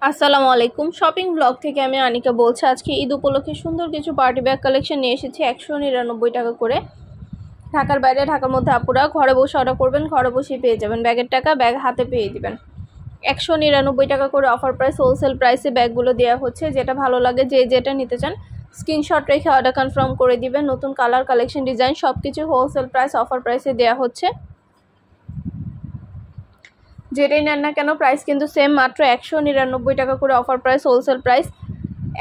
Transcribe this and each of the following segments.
আসসালামু আলাইকুম। Shopping blog থেকে আমি আনিকা বলছি। আজকে ঈদ উপলক্ষে সুন্দর কিছু পার্টি ব্যাগ কালেকশন নিয়ে এসেছি 199 টাকা করে। ঢাকার বাইরে ঢাকার মধ্যে আপুরা ঘরে বসে অর্ডার করবেন, ঘরে বসেই পেয়ে যাবেন। ব্যাগের টাকা ব্যাগ হাতে পেয়ে দিবেন। 199 টাকা করে অফার প্রাইস, হোলসেল প্রাইসে ব্যাগগুলো দেওয়া হচ্ছে। যেটা ভালো লাগে যেটা নিতে চান স্ক্রিনশট রেখে অর্ডার কনফার্ম করে দিবেন। নতুন কালার, কালেকশন, ডিজাইন সব কিছু হোলসেল প্রাইস, অফার প্রাইসে দেওয়া হচ্ছে। যেটাই নেন না কেন প্রাইস কিন্তু সেম, মাত্র 199 টাকা করে অফার প্রাইস, হোলসেল প্রাইস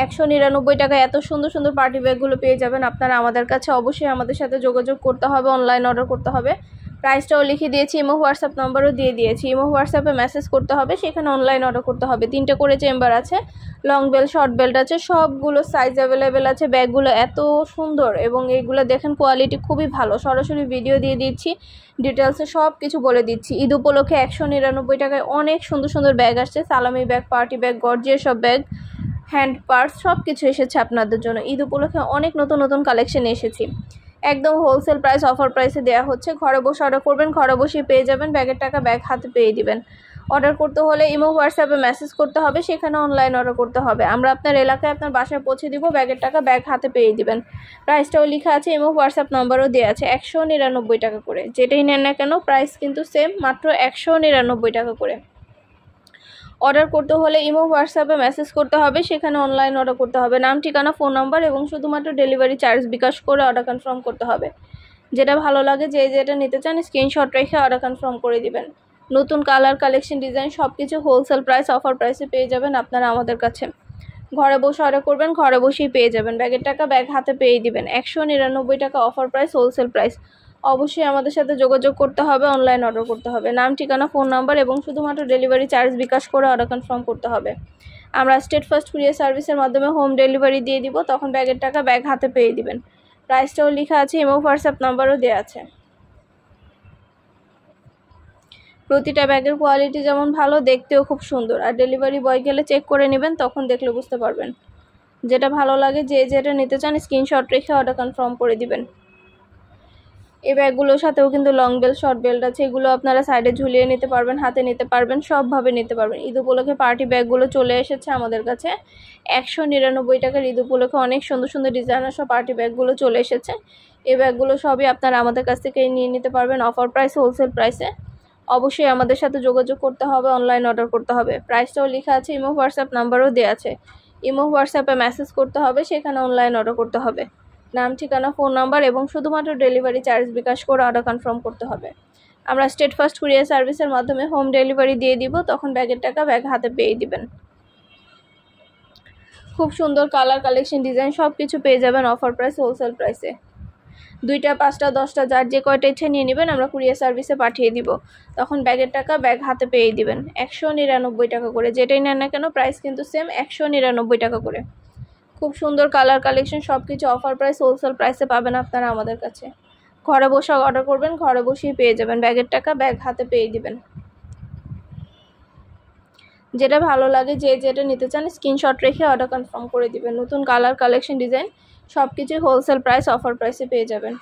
199 টাকায় এত সুন্দর সুন্দর পার্টি ব্যাগগুলো পেয়ে যাবেন আপনারা আমাদের কাছে। অবশ্যই আমাদের সাথে যোগাযোগ করতে হবে, অনলাইন অর্ডার করতে হবে। প্রাইসটাও লিখে দিয়েছি, ইমো হোয়াটসঅ্যাপ নাম্বারও দিয়ে দিয়েছি। ইমো হোয়াটসঅ্যাপে মেসেজ করতে হবে, সেখানে অনলাইন অর্ডার করতে হবে। 3টে করে চেম্বার আছে, লং বেল্ট, শর্ট বেল্ট আছে, সবগুলো সাইজ অ্যাভেলেবেল আছে। ব্যাগগুলো এত সুন্দর এবং এইগুলো দেখেন কোয়ালিটি খুবই ভালো। সরাসরি ভিডিও দিয়ে দিচ্ছি, ডিটেলসে সব কিছু বলে দিচ্ছি। ঈদ উপলক্ষে 199 টাকায় অনেক সুন্দর সুন্দর ব্যাগ আসছে। সালামি ব্যাগ, পার্টি ব্যাগ, গর্জিয়াস সব ব্যাগ, হ্যান্ড পার্স সব কিছু এসেছে আপনাদের জন্য। ঈদ উপলক্ষে অনেক নতুন নতুন কালেকশন এসেছি। একদম হোলসেল প্রাইস, অফার প্রাইসে দেওয়া হচ্ছে। ঘরে বসে অর্ডার করবেন, ঘরে বসেই পেয়ে যাবেন। ব্যাগের টাকা ব্যাগ হাতে পেয়ে দিবেন। অর্ডার করতে হলে ইমো হোয়াটসঅ্যাপে মেসেজ করতে হবে, সেখানে অনলাইন অর্ডার করতে হবে। আমরা আপনার এলাকায় আপনার বাসায় পৌঁছে দিব। ব্যাগের টাকা ব্যাগ হাতে পেয়ে দিবেন। প্রাইসটাও লেখা আছে, ইমো হোয়াটসঅ্যাপ নাম্বারও দেওয়া আছে। 199 টাকা করে যেটাই নেন না কেন প্রাইস কিন্তু সেম, মাত্র 199 টাকা করে। অর্ডার করতে হলে ইমো হোয়াটসঅ্যাপে মেসেজ করতে হবে, সেখানে অনলাইন অর্ডার করতে হবে। নাম, ঠিকানা, ফোন নাম্বার এবং শুধুমাত্র ডেলিভারি চার্জ বিকাশ করে অর্ডার কনফার্ম করতে হবে। যেটা ভালো লাগে যেটা নিতে চান স্ক্রিনশট রেখে অর্ডার কনফার্ম করে দিবেন। নতুন কালার, কালেকশন, ডিজাইন সব কিছু হোলসেল প্রাইস, অফার প্রাইসে পেয়ে যাবেন আপনারা আমাদের কাছে। ঘরে বসে অর্ডার করবেন, ঘরে বসেই পেয়ে যাবেন। ব্যাগের টাকা ব্যাগ হাতে পেয়ে দিবেন। 199 টাকা অফার প্রাইস, হোলসেল প্রাইস। অবশ্যই আমাদের সাথে যোগাযোগ করতে হবে, অনলাইন অর্ডার করতে হবে। নাম, ঠিকানা, ফোন নাম্বার এবং শুধুমাত্র ডেলিভারি চার্জ বিকাশ করে অর্ডার কনফার্ম করতে হবে। আমরা স্টেট ফার্স্ট কুরিয়ার সার্ভিসের মাধ্যমে হোম ডেলিভারি দিয়ে দিব, তখন ব্যাগের টাকা ব্যাগ হাতে পেয়ে দিবেন। প্রাইসটাও লেখা আছে, ইমো হোয়াটসঅ্যাপ নাম্বারও দেওয়া আছে। প্রতিটা ব্যাগের কোয়ালিটি যেমন ভালো, দেখতেও খুব সুন্দর। আর ডেলিভারি বয় গেলে চেক করে নেবেন, তখন দেখলে বুঝতে পারবেন। যেটা ভালো লাগে যেটা নিতে চান স্ক্রিনশট রেখে অর্ডার কনফার্ম করে দিবেন। এই ব্যাগগুলোর সাথেও কিন্তু লং বেল্ট, শর্ট বেল্ট আছে। এগুলো আপনারা সাইডে ঝুলিয়ে নিতে পারবেন, হাতে নিতে পারবেন, সবভাবে নিতে পারবেন। ঈদ উপলক্ষে পার্টি ব্যাগগুলো চলে এসেছে আমাদের কাছে 199 টাকার। ঈদ উপলক্ষে অনেক সুন্দর সুন্দর ডিজাইনার সব পার্টি ব্যাগগুলো চলে এসেছে। এই ব্যাগগুলো সবই আপনারা আমাদের কাছ থেকে নিয়ে নিতে পারবেন অফার প্রাইস, হোলসেল প্রাইসে। অবশ্যই আমাদের সাথে যোগাযোগ করতে হবে, অনলাইন অর্ডার করতে হবে। প্রাইসটাও লেখা আছে, ইমো হোয়াটসঅ্যাপ নাম্বারও দেওয়া আছে। ইমো হোয়াটসঅ্যাপে মেসেজ করতে হবে, সেখানে অনলাইন অর্ডার করতে হবে। নাম, ঠিকানা, ফোন নাম্বার এবং শুধুমাত্র ডেলিভারি চার্জ বিকাশ করে অর্ডার কনফার্ম করতে হবে। আমরা স্টেট ফার্স্ট কুরিয়ার সার্ভিসের মাধ্যমে হোম ডেলিভারি দিয়ে দিব, তখন ব্যাগের টাকা ব্যাগ হাতে পেয়ে দিবেন। খুব সুন্দর কালার, কালেকশন, ডিজাইন সব কিছু পেয়ে যাবেন অফার প্রাইস, হোলসেল প্রাইসে। 2টা, 5টা, 10টা যার যে কয়টা ইচ্ছে নিয়ে নেবেন, আমরা কুরিয়ার সার্ভিসে পাঠিয়ে দিব, তখন ব্যাগের টাকা ব্যাগ হাতে পেয়ে দিবেন। 199 টাকা করে যেটাই নেন না কেন প্রাইস কিন্তু সেম, 199 টাকা করে। খুব সুন্দর কালার, কালেকশন সব কিছু অফার প্রাইস, হোলসেল প্রাইসে পাবেন আপনারা আমাদের কাছে। ঘরে বসে অর্ডার করবেন, ঘরে বসেই পেয়ে যাবেন। ব্যাগের টাকা ব্যাগ হাতে পেয়ে দিবেন। যেটা ভালো লাগে যেটা নিতে চান স্ক্রিনশট রেখে অর্ডার কনফার্ম করে দিবেন। নতুন কালার, কালেকশন, ডিজাইন সব কিছুই হোলসেল প্রাইস, অফার প্রাইসে পেয়ে যাবেন।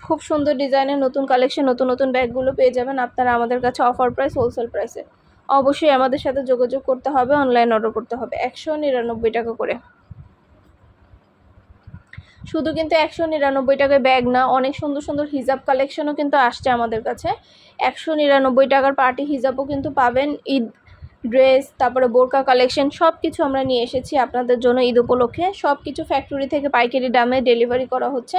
খুব সুন্দর ডিজাইনের নতুন কালেকশন, নতুন নতুন ব্যাগগুলো পেয়ে যাবেন আপনারা আমাদের কাছে অফার প্রাইস, হোলসেল প্রাইসে। অবশ্যই আমাদের সাথে যোগাযোগ করতে হবে, অনলাইন অর্ডার করতে হবে। 199 টাকা করে। শুধু কিন্তু 199 টাকায় ব্যাগ না, অনেক সুন্দর সুন্দর হিজাব কালেকশনও কিন্তু আসছে আমাদের কাছে। 199 টাকার পার্টি হিজাবও কিন্তু পাবেন। ঈদ ড্রেস, তারপরে বোরকা কালেকশন সব কিছু আমরা নিয়ে এসেছি আপনাদের জন্য ঈদ উপলক্ষে। সব কিছু ফ্যাক্টরি থেকে পাইকারি দামে ডেলিভারি করা হচ্ছে।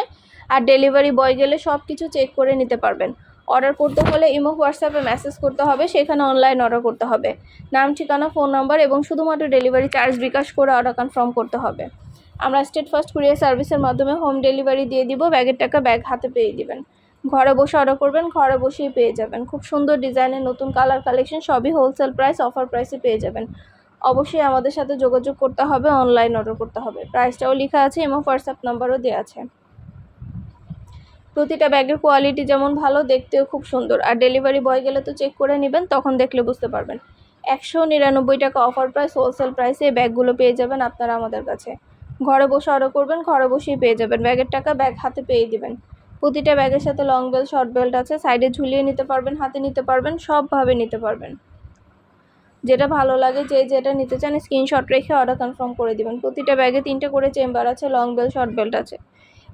আর ডেলিভারি বয় গেলে সব কিছু চেক করে নিতে পারবেন। অর্ডার করতে হলে ইমো হোয়াটসঅ্যাপে মেসেজ করতে হবে, সেখানে অনলাইন অর্ডার করতে হবে। নাম, ঠিকানা, ফোন নাম্বার এবং শুধুমাত্র ডেলিভারি চার্জ বিকাশ করে অর্ডার কনফার্ম করতে হবে। আমরা স্টেট ফার্স্ট কুরিয়ার সার্ভিসের মাধ্যমে হোম ডেলিভারি দিয়ে দিব, ব্যাগের টাকা ব্যাগ হাতে পেয়ে দিবেন। ঘরে বসে অর্ডার করবেন, ঘরে বসেই পেয়ে যাবেন। খুব সুন্দর ডিজাইনের নতুন কালার, কালেকশন সবই হোলসেল প্রাইস, অফার প্রাইসে পেয়ে যাবেন। অবশ্যই আমাদের সাথে যোগাযোগ করতে হবে, অনলাইন অর্ডার করতে হবে। প্রাইসটাও লেখা আছে, ইমো হোয়াটসঅ্যাপ নাম্বারও দেওয়া আছে। প্রতিটা ব্যাগের কোয়ালিটি যেমন ভালো, দেখতেও খুব সুন্দর। আর ডেলিভারি বয় গেলে তো চেক করে নেবেন, তখন দেখলে বুঝতে পারবেন। 199 টাকা অফার প্রাইস, হোলসেল প্রাইসে এই ব্যাগগুলো পেয়ে যাবেন আপনারা আমাদের কাছে। ঘরে বসে অর্ডার করবেন, ঘরে বসেই পেয়ে যাবেন। ব্যাগের টাকা ব্যাগ হাতে পেয়ে দিবেন। প্রতিটা ব্যাগের সাথে লং বেল্ট, শর্ট বেল্ট আছে। সাইডে ঝুলিয়ে নিতে পারবেন, হাতে নিতে পারবেন, সবভাবে নিতে পারবেন। যেটা ভালো লাগে যে যেটা নিতে চান স্ক্রিনশট রেখে অর্ডার কনফার্ম করে দিবেন। প্রতিটা ব্যাগে 3টে করে চেম্বার আছে, লং বেল শর্ট বেল্ট আছে।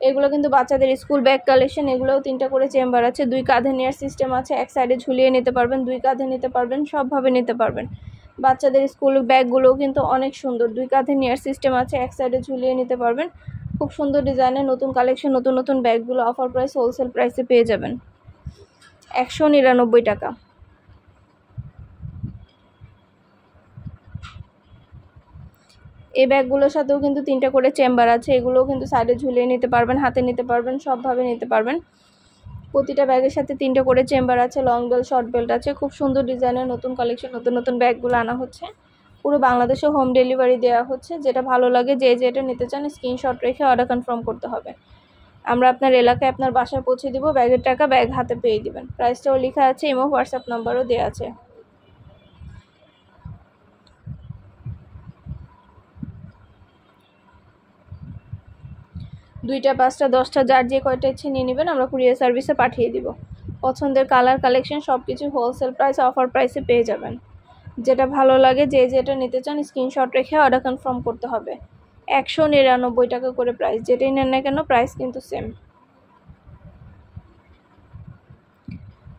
এগুলো কিন্তু বাচ্চাদের স্কুল ব্যাগ কালেকশন, এগুলোও 3টা করে চেম্বার আছে। 2 কাঁধে নেওয়ার সিস্টেম আছে, এক সাইডে ঝুলিয়ে নিতে পারবেন, 2 কাঁধে নিতে পারবেন, সবভাবে নিতে পারবেন। বাচ্চাদের স্কুল ব্যাগগুলোও কিন্তু অনেক সুন্দর, 2 কাঁধে নেওয়ার সিস্টেম আছে, এক সাইডে ঝুলিয়ে নিতে পারবেন। খুব সুন্দর ডিজাইনের নতুন কালেকশন, নতুন নতুন ব্যাগগুলো অফার প্রাইস হোলসেল প্রাইসে পেয়ে যাবেন 199 টাকা। এই ব্যাগগুলোর সাথেও কিন্তু 3টা করে চেম্বার আছে, এগুলোও কিন্তু সাইডে ঝুলিয়ে নিতে পারবেন, হাতে নিতে পারবেন, সবভাবে নিতে পারবেন। প্রতিটা ব্যাগের সাথে 3টে করে চেম্বার আছে, লং বেল্ট শর্ট বেল্ট আছে। খুব সুন্দর ডিজাইনের নতুন কালেকশন, নতুন নতুন ব্যাগগুলো আনা হচ্ছে। পুরো বাংলাদেশে হোম ডেলিভারি দেওয়া হচ্ছে। যেটা ভালো লাগে যে যেটা নিতে চান স্ক্রিনশট রেখে অর্ডার কনফার্ম করতে হবে। আমরা আপনার এলাকায় আপনার বাসায় পৌঁছে দিব, ব্যাগের টাকা ব্যাগ হাতে পেয়ে দিবেন। প্রাইসটাও লেখা আছে, ইমো হোয়াটসঅ্যাপ নাম্বারও দেওয়া আছে। দুইটা, 5টা, 10টা, যার যে কয়টা ইচ্ছে নিয়ে নেবেন, আমরা কুরিয়ার সার্ভিসে পাঠিয়ে দিব। পছন্দের কালার কালেকশন সব কিছু হোলসেল প্রাইস অফার প্রাইসে পেয়ে যাবেন। যেটা ভালো লাগে যে যেটা নিতে চান স্ক্রিনশট রেখে অর্ডার কনফার্ম করতে হবে। 199 টাকা করে প্রাইস, যেটাই নেন না কেন প্রাইস কিন্তু সেম।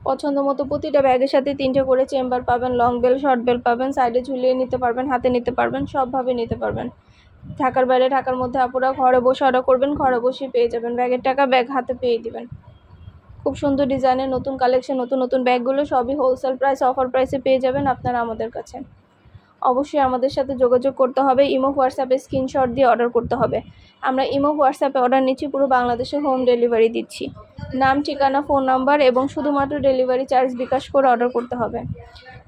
পছন্দ মতো প্রতিটা ব্যাগের সাথে 3টে করে চেম্বার পাবেন, লং বেল শর্ট বেল পাবেন, সাইডে ঝুলিয়ে নিতে পারবেন, হাতে নিতে পারবেন, সবভাবে নিতে পারবেন। ঢাকার বাইরে, ঢাকার মধ্যে আপুরা ঘরে বসে অর্ডার করবেন, ঘরে বসে পেয়ে যাবেন। ব্যাগের টাকা ব্যাগ হাতে পেয়ে দিবেন। খুব সুন্দর ডিজাইনের নতুন কালেকশন, নতুন নতুন ব্যাগগুলো সবই হোলসেল প্রাইস অফার প্রাইসে পেয়ে যাবেন আপনারা আমাদের কাছে। অবশ্যই আমাদের সাথে যোগাযোগ করতে হবে, ইমো হোয়াটসঅ্যাপে স্ক্রিনশট দিয়ে অর্ডার করতে হবে। আমরা ইমো হোয়াটসঅ্যাপে অর্ডার নিচ্ছি, পুরো বাংলাদেশে হোম ডেলিভারি দিচ্ছি। নাম, ঠিকানা, ফোন নাম্বার এবং শুধুমাত্র ডেলিভারি চার্জ বিকাশ করে অর্ডার করতে হবে।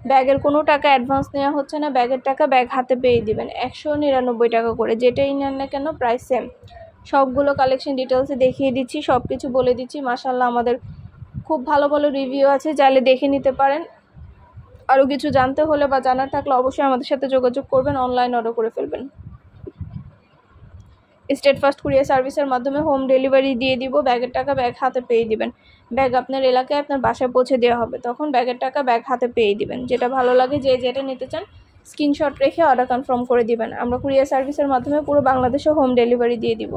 ব্যাগের কোনো টাকা অ্যাডভান্স নেওয়া হচ্ছে না, ব্যাগের টাকা ব্যাগ হাতে পেয়ে দিবেন 199 টাকা করে। যেটাই নেন না কেন প্রাইস সেম। সবগুলো কালেকশন ডিটেলসে দেখিয়ে দিচ্ছি, সব কিছু বলে দিচ্ছি। মাশাআল্লাহ আমাদের খুব ভালো ভালো রিভিউ আছে, চাইলে দেখে নিতে পারেন। আরও কিছু জানতে হলে বা জানার থাকলে অবশ্যই আমাদের সাথে যোগাযোগ করবেন, অনলাইন অর্ডার করে ফেলবেন। স্টেট ফার্স্ট কুরিয়ার সার্ভিসের মাধ্যমে হোম ডেলিভারি দিয়ে দিব, ব্যাগের টাকা ব্যাগ হাতে পেয়ে দিবেন। ব্যাগ আপনার এলাকায় আপনার বাসায় পৌঁছে দেওয়া হবে, তখন ব্যাগের টাকা ব্যাগ হাতে পেয়ে দিবেন। যেটা ভালো লাগে যে যেটা নিতে চান স্ক্রিনশট রেখে অর্ডার কনফার্ম করে দিবেন। আমরা কুরিয়ার সার্ভিসের মাধ্যমে পুরো বাংলাদেশে হোম ডেলিভারি দিয়ে দিব।